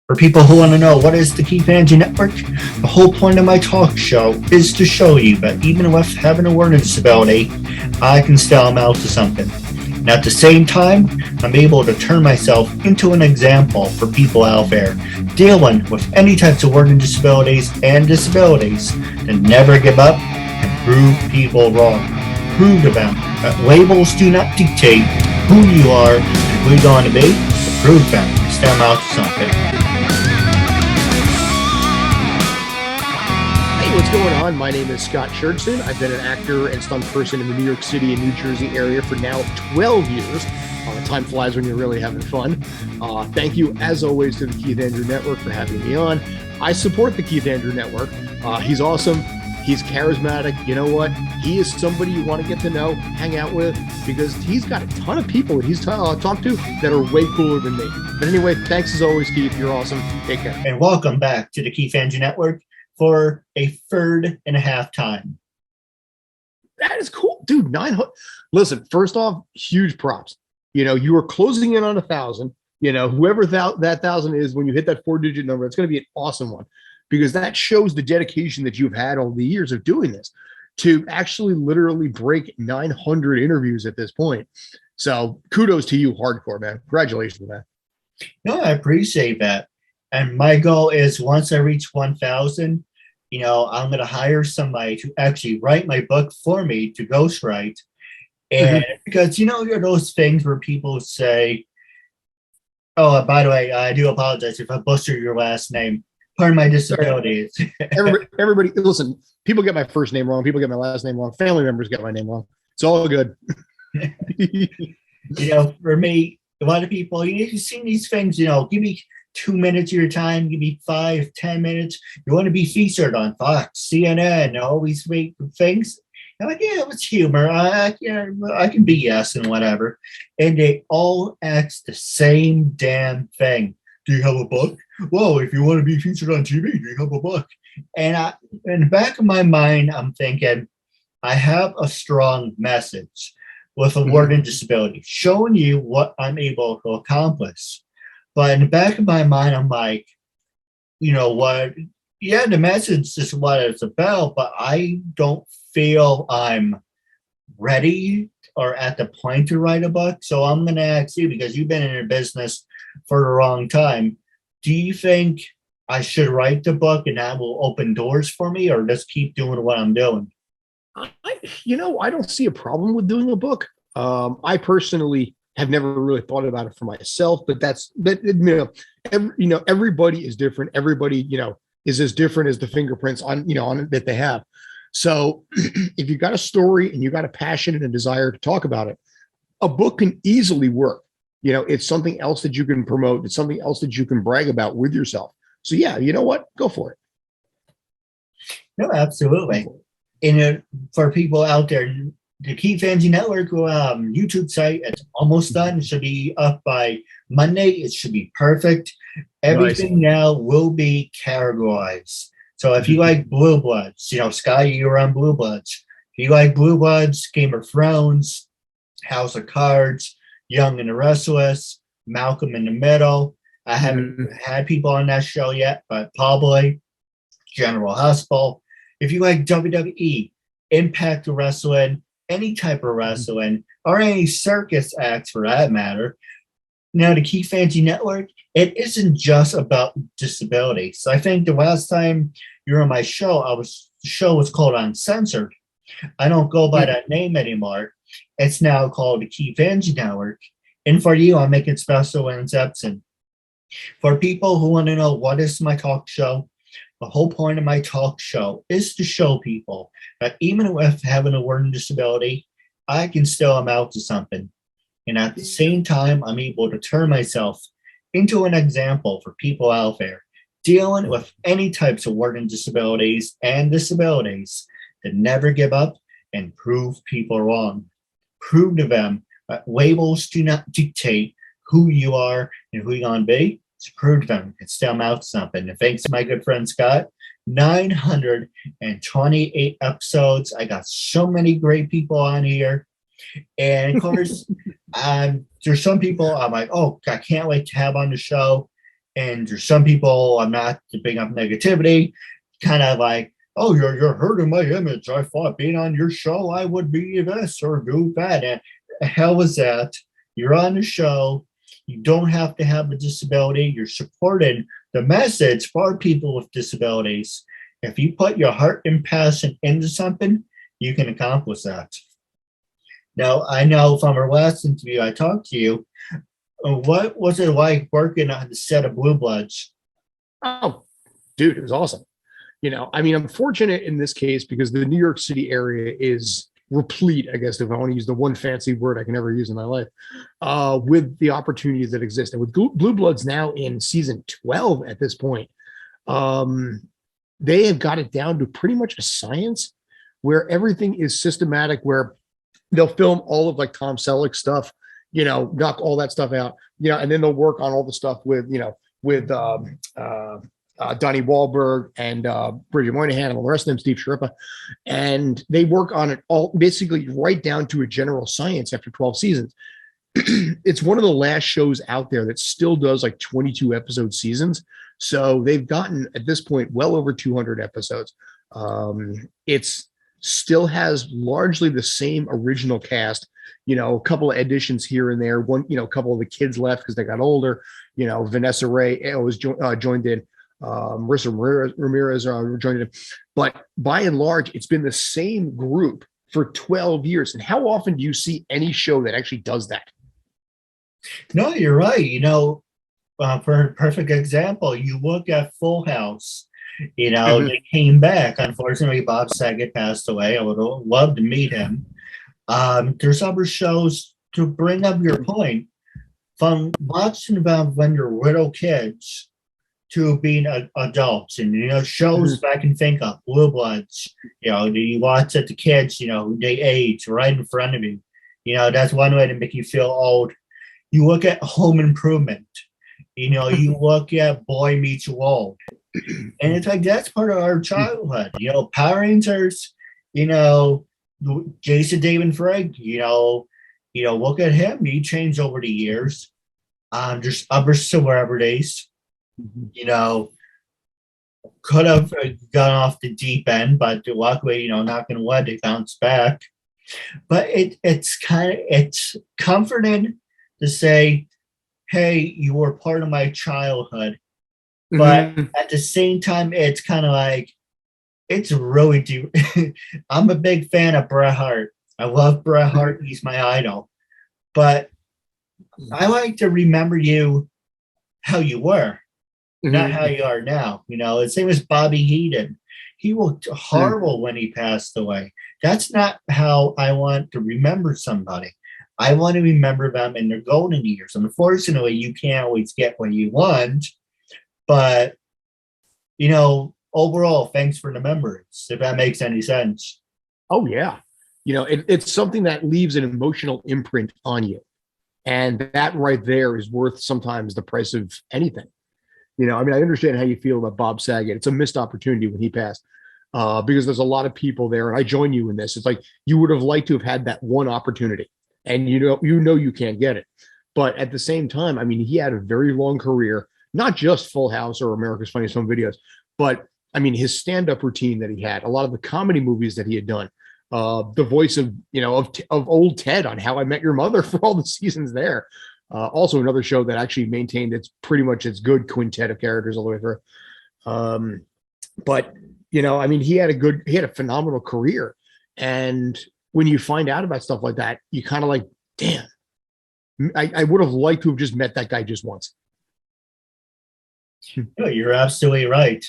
For people who want to know what is the KeithAndrewNetwork, the whole point of my talk show is to show you that even with having a learning disability, I can still amount to something. And at the same time, I'm able to turn myself into an example for people out there dealing with any types of learning disabilities and disabilities to never give up and prove people wrong. Prove to them that labels do not dictate who you are and who you're going to be. To prove them, still amount to something. What's going on? My name is Scott Churchson. I've been an actor and stunt person in the New York City and New Jersey area for now 12 years. Time flies when you're really having fun. Thank you, as always, to the Keith Andrew Network for having me on. I support the Keith Andrew Network. He's awesome. He's charismatic. You know what? He is somebody you want to get to know, hang out with, because he's got a ton of people that he's talked to that are way cooler than me. But anyway, thanks as always, Keith. You're awesome. Take care. And welcome back to the Keith Andrew Network for a third and a half time. That is cool, dude. 900. Listen, first off, huge props. You know, you are closing in on 1,000. You know, whoever that 1,000 is, when you hit that 4-digit number, it's going to be an awesome one, because that shows the dedication that you've had all the years of doing this to actually literally break 900 interviews at this point. So kudos to you, hardcore, man. Congratulations, man. No, I appreciate that. And my goal is, once I reach 1,000, you know, I'm going to hire somebody to actually write my book for me, to ghostwrite. And because, you know, there are those things where people say, oh, by the way, I do apologize if I butcher your last name. Pardon my disability. Everybody, listen, people get my first name wrong. People get my last name wrong. Family members get my name wrong. It's all good. You know, for me, a lot of people, you've seen these things, you know, give me 2 minutes of your time, give me 5-10 minutes. You want to be featured on Fox, CNN, all these great things. I'm like, yeah, it's humor. I can be yes and whatever. And they all ask the same damn thing. Do you have a book? Well, if you want to be featured on TV, do you have a book? And in the back of my mind, I'm thinking, I have a strong message with a learning disability, showing you what I'm able to accomplish. But in the back of my mind, I'm like, you know what? Yeah, the message is what it's about, but I don't feel I'm ready or at the point to write a book. So I'm going to ask you, because you've been in your business for a long time, do you think I should write the book and that will open doors for me, or just keep doing what I'm doing? I don't see a problem with doing a book. I personally have never really thought about it for myself, but everybody is different. Everybody, is as different as the fingerprints on it that they have. So if you got a story and you got a passion and a desire to talk about it, a book can easily work. It's something else that you can promote. It's something else that you can brag about with yourself. So yeah, you know what? Go for it. No, absolutely. And for people out there, the Keith Andrew Network YouTube site, it's almost done. It should be up by Monday. It should be perfect. Everything now will be categorized. So if you like Blue Bloods, Sky, you're on Blue Bloods. If you like Blue Bloods, Game of Thrones, House of Cards, Young and the Restless, Malcolm in the Middle. I haven't had people on that show yet, but probably General Hospital. If you like WWE, Impact Wrestling, any type of wrestling, or any circus acts for that matter. Now, the Keith Andrew Network, it isn't just about disability. So I think the last time you were on my show, the show was called Uncensored. I don't go by that name anymore. It's now called the Keith Andrew Network. And for you, I'm making special when it's absent. For people who want to know what is my talk show, the whole point of my talk show is to show people that even with having a learning disability, I can still amount to something. And at the same time, I'm able to turn myself into an example for people out there dealing with any types of learning disabilities and disabilities to never give up and prove people wrong. Prove to them that labels do not dictate who you are and who you're going to be. To prove to them and still amount to something. And thanks to my good friend Scott, 928 episodes. I got so many great people on here. And of course, there's some people I'm like, oh, I can't wait to have on the show. And there's some people, I'm not to bring up negativity, kind of like, oh, you're hurting my image. I thought being on your show, I would be this or do that. And the hell is that? You're on the show. You don't have to have a disability. You're supporting the message for people with disabilities. If you put your heart and passion into something, you can accomplish that. Now, I know from our last interview, I talked to you. What was it like working on the set of Blue Bloods? Oh, dude, it was awesome. I mean, I'm fortunate in this case because the New York City area is replete, I guess, if I want to use the one fancy word I can ever use in my life, with the opportunities that exist. And with Blue Bloods now in season 12 at this point, they have got it down to pretty much a science where everything is systematic, where they'll film all of like Tom Selleck stuff, knock all that stuff out, and then they'll work on all the stuff with Donnie Wahlberg and Bridget Moynihan and the rest of them, Steve Sharippa. And they work on it all basically right down to a general science after 12 seasons. It's one of the last shows out there that still does like 22 episode seasons. So they've gotten at this point well over 200 episodes. It's still has largely the same original cast, a couple of additions here and there. One, a couple of the kids left because they got older. Vanessa Ray was joined in. Marissa Ramirez joined in. But by and large, it's been the same group for 12 years. And how often do you see any show that actually does that? No, you're right. For a perfect example, you look at Full House. They came back. Unfortunately, Bob Saget passed away. I would love to meet him. There's other shows to bring up your point. From watching about when you're little kids to being adults, and shows that I can think of, Blue Bloods. You watch at the kids. They age right in front of you. That's one way to make you feel old. You look at Home Improvement. You look at Boy Meets World. And it's like that's part of our childhood. Power Rangers, Jason David Frank, look at him. He changed over the years. There's other celebrities, could have gone off the deep end, but luckily, not going to let it bounce back. But it's comforting to say, hey, you were part of my childhood. But at the same time, it's kind of like, it's really deep. I'm a big fan of Bret Hart. I love Bret Hart. He's my idol. But I like to remember you how you were, not how you are now. The same as Bobby Heenan. He looked horrible when he passed away. That's not how I want to remember somebody. I want to remember them in their golden years. Unfortunately, you can't always get what you want. But, overall, thanks for the memories, if that makes any sense. Oh, yeah. It's something that leaves an emotional imprint on you. And that right there is worth sometimes the price of anything. I understand how you feel about Bob Saget. It's a missed opportunity when he passed because there's a lot of people there. And I join you in this. It's like you would have liked to have had that one opportunity. And you can't get it. But at the same time, he had a very long career. Not just Full House or America's Funniest Home Videos, but his stand-up routine that he had, a lot of the comedy movies that he had done, the voice of old Ted on How I Met Your Mother for all the seasons there. Also another show that actually maintained its pretty much its good quintet of characters all the way through. But he had a phenomenal career. And when you find out about stuff like that, you kind of like, damn, I would have liked to have just met that guy just once. No, you're absolutely right.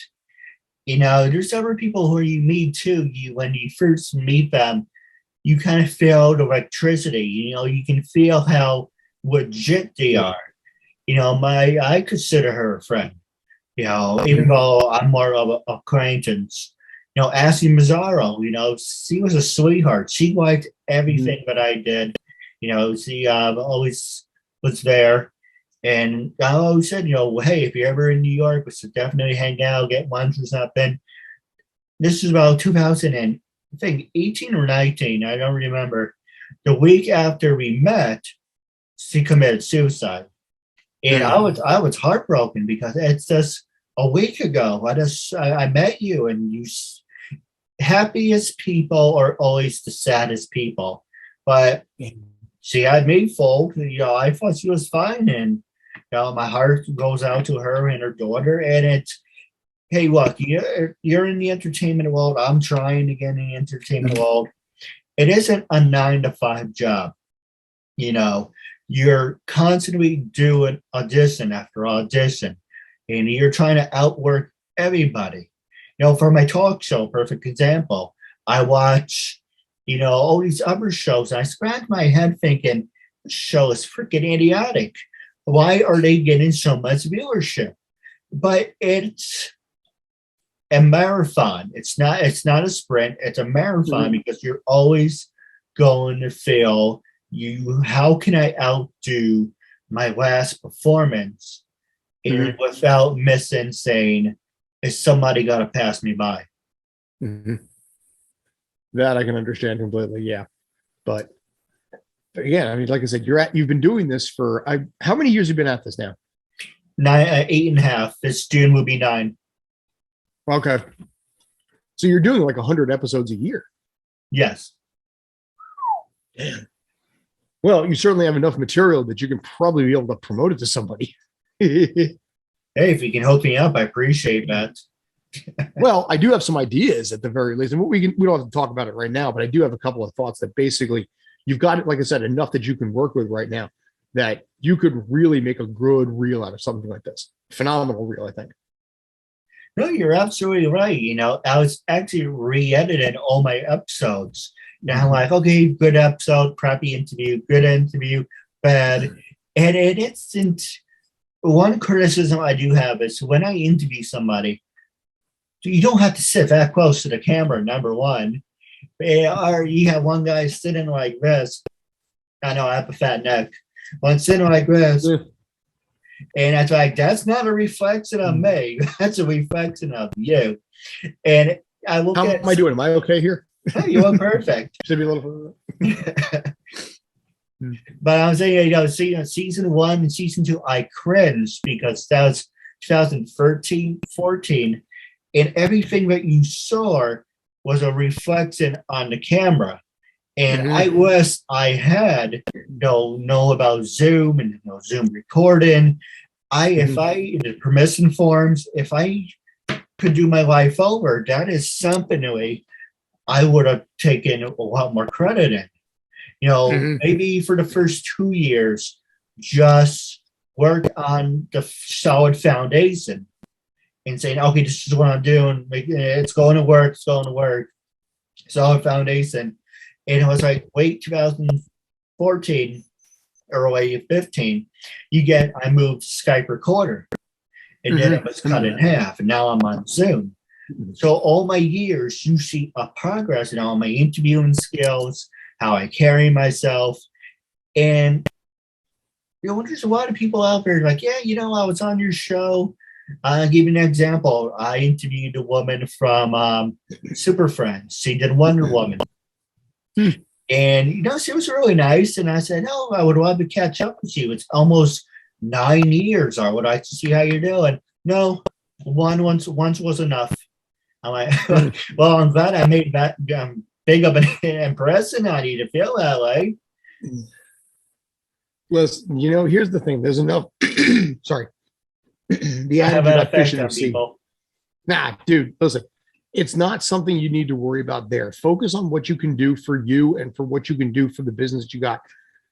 There's other people who you meet too. When you first meet them, you kind of feel the electricity. You can feel how legit they are. I consider her a friend. Even though I'm more of an acquaintance. Ashley Mazzaro. She was a sweetheart. She liked everything that I did. She always was there. And I always said, hey, if you're ever in New York, we should definitely hang out, get lunch or something. This is about 2018 or 19, I don't remember. The week after we met, she committed suicide. And I was heartbroken because it's just a week ago. I met you, and happiest people are always the saddest people. But she had me fooled. I thought she was fine, and my heart goes out to her and her daughter. And it's, hey, look, you're in the entertainment world. I'm trying to get in the entertainment world. It isn't a 9-to-5 job. You're constantly doing audition after audition, and you're trying to outwork everybody. For my talk show, perfect example, I watch, all these other shows, and I scratch my head thinking, this show is freaking idiotic. Why are they getting so much viewership? But it's a marathon. It's not a sprint. It's a marathon because you're always going to feel how can I outdo my last performance and without missing saying, is somebody got to pass me by? That I can understand completely. Yeah. But again, I mean, like I said, you've been doing this for, how many years have you been at this now? 8.5. This June will be 9. Okay. So you're doing like 100 episodes a year. Yes. Damn. Well, you certainly have enough material that you can probably be able to promote it to somebody. Hey, if you can hook me up, I appreciate that. Well, I do have some ideas at the very least, and we don't have to talk about it right now, but I do have a couple of thoughts that basically you've got it, like I said, enough that you can work with right now that you could really make a good reel out of something like this. Phenomenal reel, I think. No, you're absolutely right. I was actually re-editing all my episodes. Now I'm like, okay, good episode, crappy interview, good interview, bad. And it isn't. One criticism I do have is when I interview somebody, you don't have to sit that close to the camera, number one. Or you have one guy sitting like this. I know I have a fat neck. One sitting like this. And it's like, that's not a reflection of me. That's a reflection of you. And I will How am I doing? Am I okay here? Oh, you look perfect. Should be a little. But I was saying, season 1 and season 2, I cringed because that was 2013, 14, and everything that you saw was a reflection on the camera. And I wish I had know about Zoom and Zoom recording. If I the permission forms, if I could do my life over, that is something that I would have taken a lot more credit in. Maybe for the first 2 years, just work on the solid foundation and saying, okay, this is what I'm doing. It's going to work. It's going to work. Solid foundation. And it was like, wait, 2014, early 15, I moved Skype recorder. And then it was cut in half. And now I'm on Zoom. So all my years, you see a progress in all my interviewing skills, how I carry myself. And, there's a lot of people out there like, yeah, I was on your show. I'll give you an example. I interviewed a woman from Super Friends. She did Wonder Woman. And, she was really nice. And I said, oh, I would love to catch up with you. It's almost 9 years. I would like to see how you're doing. No, once was enough. I'm like, well, I'm glad I made that big of an impression on you to feel that way. Listen, here's the thing. There's enough. Sorry. The attitude of efficiency. Nah, dude, listen. It's not something you need to worry about there. Focus on what you can do for you and for what you can do for the business that you got.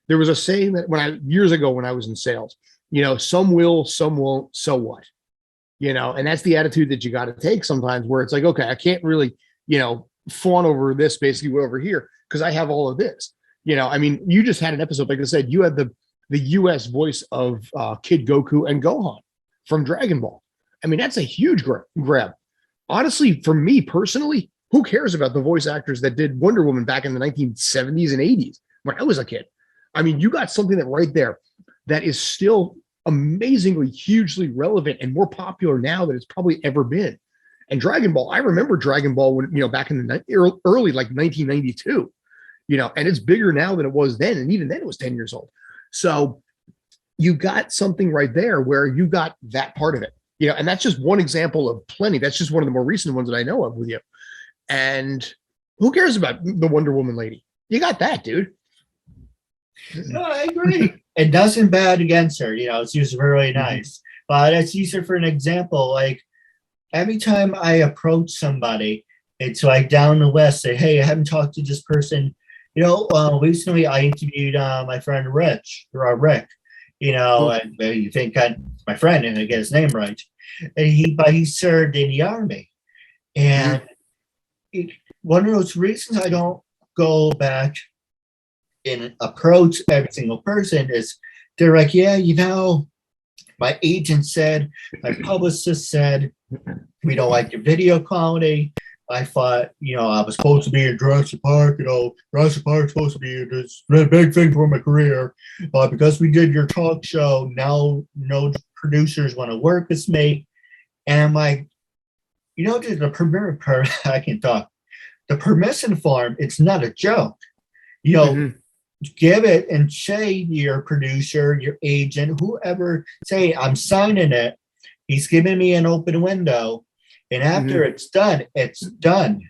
There was a saying that years ago when I was in sales, some will, some won't, so what? And that's the attitude that you got to take sometimes where it's like, okay, I can't really, fawn over this basically over here because I have all of this. You just had an episode, like I said, you had the US voice of Kid Goku and Gohan from Dragon Ball. That's a huge grab. Honestly, for me personally, who cares about the voice actors that did Wonder Woman back in the 1970s and 80s when I was a kid? You got something that right there that is still amazingly, hugely relevant and more popular now than it's probably ever been. And Dragon Ball, I remember Dragon Ball when, back in the early, like 1992, and it's bigger now than it was then. And even then it was 10 years old. So you got something right there where you got that part of it, and that's just one example of plenty. That's just one of the more recent ones that I know of with you. And who cares about the Wonder Woman lady? You got that, dude. No, I agree. It doesn't bad against her. It's usually really nice. But let's use her for an example. Like every time I approach somebody, it's like down the list, say, hey, I haven't talked to this person. Recently I interviewed my friend Rick. And you think my friend, and I get his name right. And he served in the Army. And one of those reasons I don't go back and approach every single person is they're like, yeah, my agent said, my publicist said, we don't like the video quality. I thought, I was supposed to be in Jurassic Park, Jurassic Park's supposed to be this big thing for my career. Because we did your talk show, now no producers want to work with me. And I'm like, I can talk. The permission form, it's not a joke. Give it and say your producer, your agent, whoever, say, I'm signing it. He's giving me an open window. And after it's done, it's done.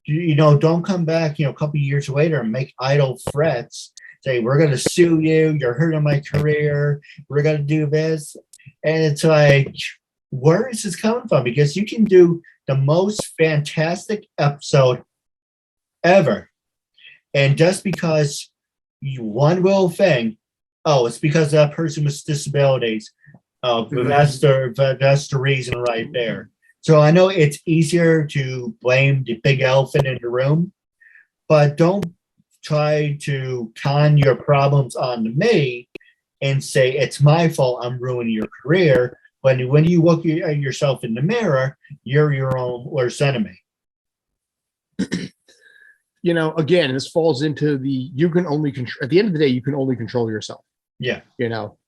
Don't come back, a couple of years later and make idle threats. Say, we're going to sue you. You're hurting my career. We're going to do this. And it's like, where is this coming from? Because you can do the most fantastic episode ever. And just because one little thing, it's because that person with disabilities. That's the reason right there. So I know it's easier to blame the big elephant in the room, but don't try to con your problems on me and say it's my fault I'm ruining your career. When you look at yourself in the mirror, you're your own worst enemy. Again, this falls into you can only control, at the end of the day, you can only control yourself. Yeah.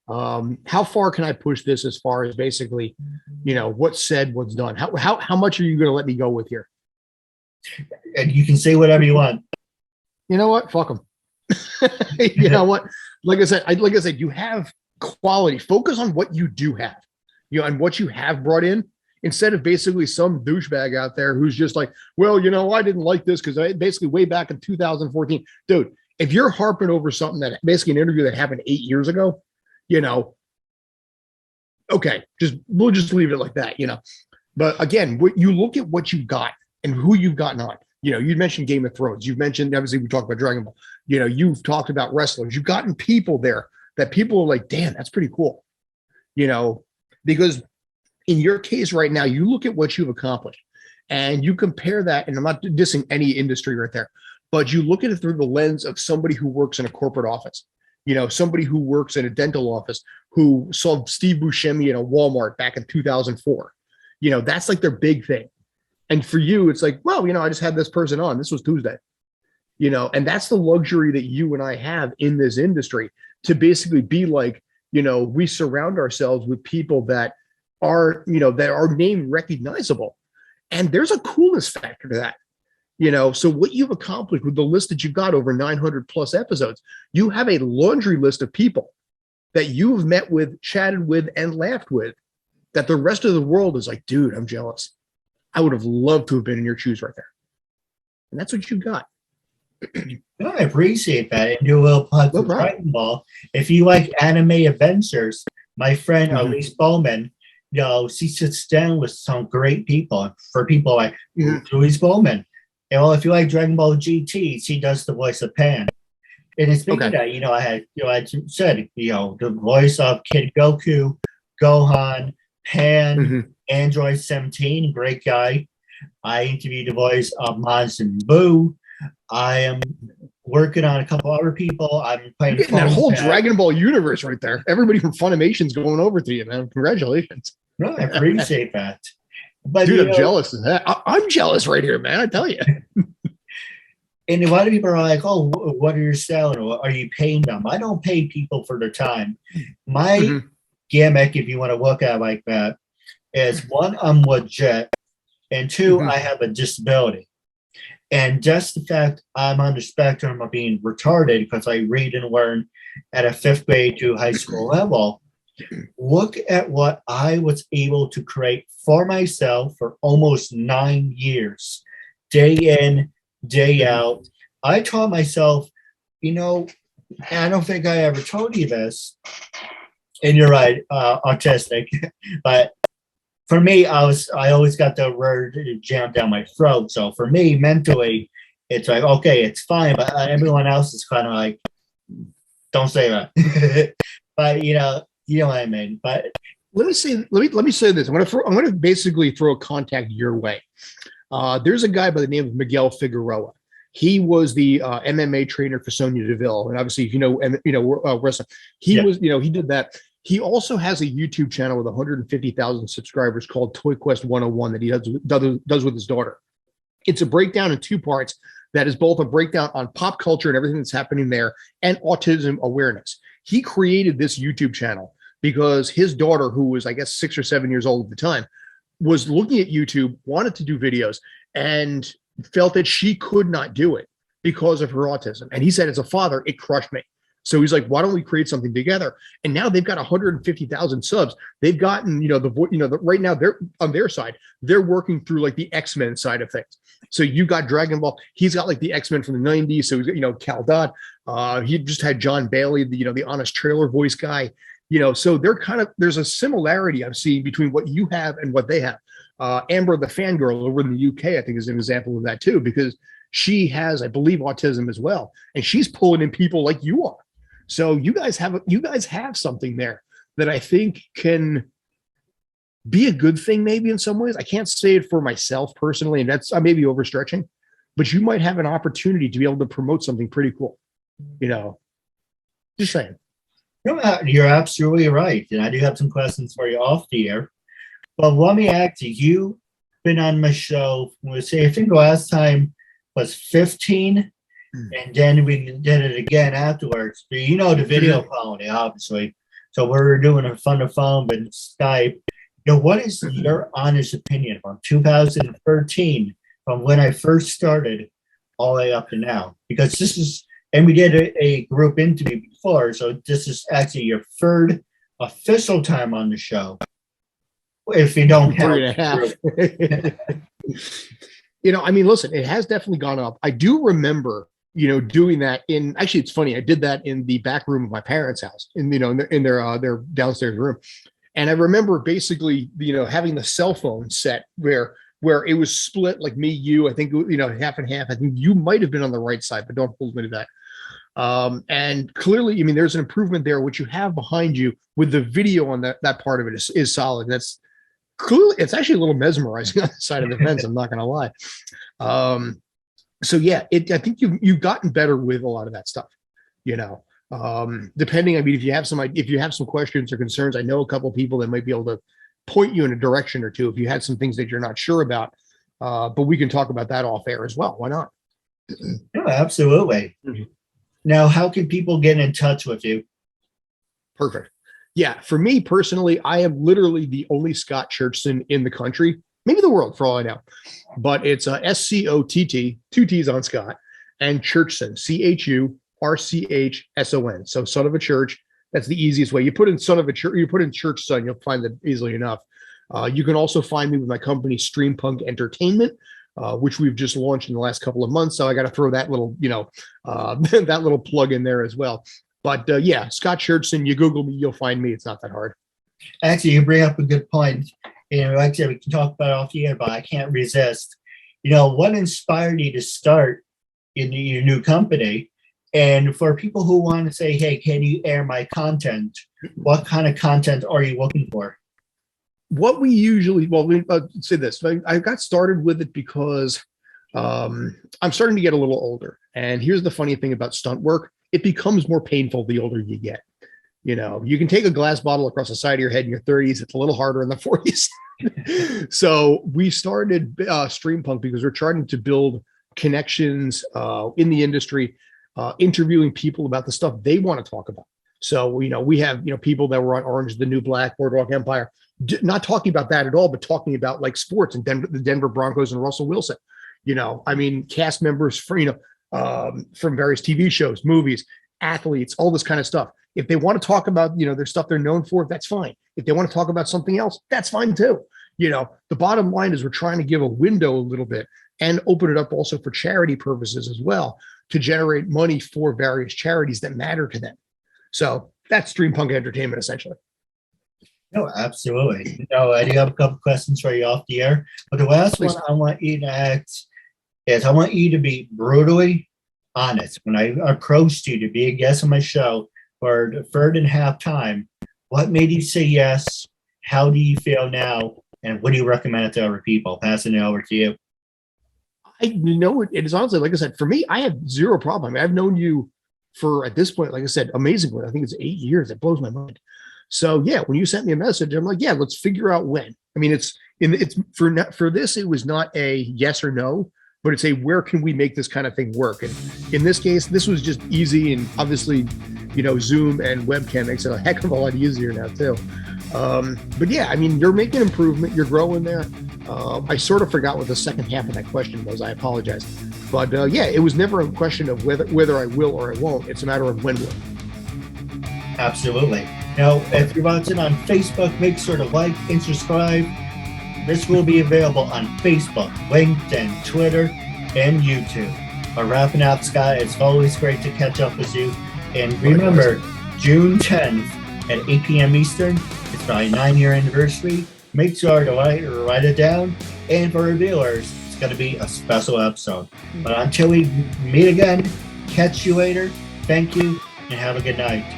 How far can I push this as far as basically, what's said, what's done? How much are you going to let me go with here? And you can say whatever you want. You know what? Fuck them. You know what? Like I said, you have quality. Focus on what you do have, and what you have brought in, instead of basically some douchebag out there who's just like, well, I didn't like this because I basically way back in 2014, dude, if you're harping over something that basically an interview that happened 8 years ago, okay, we'll just leave it like that, But again, you look at what you got and who you've gotten on. You mentioned Game of Thrones. You've mentioned, obviously, we talked about Dragon Ball. You've talked about wrestlers. You've gotten people there that people are like, damn, that's pretty cool. Because in your case right now, you look at what you've accomplished and you compare that, and I'm not dissing any industry right there, but you look at it through the lens of somebody who works in a corporate office. Somebody who works in a dental office who saw Steve Buscemi in a Walmart back in 2004. That's like their big thing. And for you, it's like, well, I just had this person on. This was Tuesday. And that's the luxury that you and I have in this industry, to basically be like, we surround ourselves with people that are, that are name recognizable. And there's a coolness factor to that. So what you've accomplished with the list that you've got over 900 plus episodes, you have a laundry list of people that you've met with, chatted with, and laughed with, that the rest of the world is like, dude, I'm jealous. I would have loved to have been in your shoes right there. And that's what you got. No, I appreciate that. And do a little plug for Dragon Ball. If you like anime adventures, my friend Elise Bowman, she sits down with some great people. For people like Elise Bowman. And if you like Dragon Ball GT, she does the voice of Pan. And speaking of that, I said, the voice of Kid Goku, Gohan, Pan, Android 17, great guy. I interviewed the voice of Majin Buu. I am working on a couple other people. I'm playing that whole Dragon Ball universe right there. Everybody from Funimation's going over to you, man. Congratulations. No, I appreciate that. But dude, I'm jealous of that. I'm jealous right here, man. I tell you. And a lot of people are like, "Oh, what are you selling? Or are you paying them?" I don't pay people for their time. My gimmick, if you want to look at it like that, is one, I'm legit, and two, I have a disability. And just the fact I'm on the spectrum of being retarded because I read and learn at a 5th grade to high school level, look at what I was able to create for myself for almost 9 years, day in, day out. I taught myself, and I don't think I ever told you this, and you're right, autistic, but for me, I always got the word jammed down my throat. So for me, mentally, it's like, okay, it's fine, but everyone else is kind of like, don't say that. But you know what I mean. But let me say this. I'm gonna basically throw a contact your way. There's a guy by the name of Miguel Figueroa. He was the MMA trainer for Sonya Deville, and obviously, wrestling. He did that. He also has a YouTube channel with 150,000 subscribers called Toy Quest 101 that he does with his daughter. It's a breakdown in 2 parts that is both a breakdown on pop culture and everything that's happening there and autism awareness. He created this YouTube channel because his daughter, who was, I guess, 6 or 7 years old at the time, was looking at YouTube, wanted to do videos, and felt that she could not do it because of her autism. And he said, as a father, it crushed me. So he's like, why don't we create something together? And now they've got 150,000 subs. They've gotten, right now they're on their side, they're working through like the X-Men side of things. So you got Dragon Ball. He's got like the X-Men from the 90s. So he's got, Cal Dodd. He just had John Bailey, the honest trailer voice guy. So there's a similarity I'm seeing between what you have and what they have. Amber, the fangirl over in the UK, I think is an example of that too, because she has, I believe, autism as well. And she's pulling in people like you are. So you guys have something there that I think can be a good thing, maybe in some ways. I can't say it for myself personally, and I may be overstretching, but you might have an opportunity to be able to promote something pretty cool. Just saying. You're absolutely right. And I do have some questions for you off the air. But let me ask you, you've been on my show, I think the last time was 15. And then we did it again afterwards. But the video quality, obviously. So we're doing it on the phone, but Skype. What is your honest opinion from 2013, from when I first started, all the way up to now? Because this is, and we did a group interview before, so this is actually your 3rd official time on the show. If you don't count 3.5. Listen, it has definitely gone up. I do remember doing that actually, it's funny. I did that in the back room of my parents' house in their downstairs room. And I remember basically, having the cell phone set where it was split, like me, you, I think, half and half. I think you might've been on the right side, but don't hold me to that. And clearly, there's an improvement there. What you have behind you with the video on that part of it is solid. That's clearly, it's actually a little mesmerizing on the side of the fence. I'm not going to lie. So yeah, I think you've gotten better with a lot of that stuff, depending, if you have some questions or concerns, I know a couple of people that might be able to point you in a direction or two if you had some things that you're not sure about, but we can talk about that off air as well. Why not? No, absolutely. Mm-hmm. Now, how can people get in touch with you? Perfect. Yeah, for me personally, I am literally the only Scott Churchson in the country, maybe the world for all I know, but it's SCOTT, 2 T's on Scott, and Churchson, CHURCHSON. So son of a church. That's the easiest way. You put in son of a church, you put in Churchson, you'll find that easily enough. You can also find me with my company, Streampunk Entertainment, which we've just launched in the last couple of months. So I got to throw that little, that little plug in there as well. But yeah, Scott Churchson, you Google me, you'll find me. It's not that hard. Actually, you bring up a good point. Like I said, we can talk about it off the air, but I can't resist. What inspired you to start in your new company? And for people who want to say, hey, can you air my content? What kind of content are you looking for? What we usually, say this. I got started with it because I'm starting to get a little older. And here's the funny thing about stunt work. It becomes more painful the older you get. You can take a glass bottle across the side of your head in your 30s. It's a little harder in the 40s. So we started Streampunk because we're trying to build connections in the industry, interviewing people about the stuff they want to talk about. So, we have, people that were on Orange is the New Black, Boardwalk Empire, not talking about that at all, but talking about like sports and the Denver Broncos and Russell Wilson. I mean, cast members from various TV shows, movies, athletes, all this kind of stuff. If they want to talk about, their stuff they're known for, that's fine. If they want to talk about something else, that's fine too. The bottom line is we're trying to give a window a little bit and open it up also for charity purposes as well, to generate money for various charities that matter to them. So that's Streampunk Entertainment, essentially. No, absolutely. I do have a couple questions for you off the air. But the last one I want you to ask is, I want you to be brutally honest. When I approached you to be a guest on my show for the third and half time, what made you say yes? How do you feel now? And what do you recommend to other people? Passing it over to you. It is honestly, like I said, for me, I have zero problem. I mean, I've known you for, at this point, like I said, amazingly, I think it's 8 years. It blows my mind. So yeah, when you sent me a message, I'm like, yeah, let's figure out when. I mean, it's for this, it was not a yes or no, but it's a, where can we make this kind of thing work? And in this case, this was just easy. And obviously, Zoom and webcam makes it a heck of a lot easier now too. But yeah, I mean, you're making improvement, you're growing there. I sort of forgot what the second half of that question was. I apologize. But yeah, it was never a question of whether I will or I won't. It's a matter of when will. Absolutely. Now, if you're watching on Facebook, make sure to like and subscribe. This will be available on Facebook, LinkedIn, Twitter, and YouTube. But wrapping up, Scott, it's always great to catch up with you. And remember, June 10th at 8 p.m. Eastern, it's my 9-year anniversary. Make sure to write it down. And for reviewers, it's going to be a special episode. But until we meet again, catch you later. Thank you, and have a good night.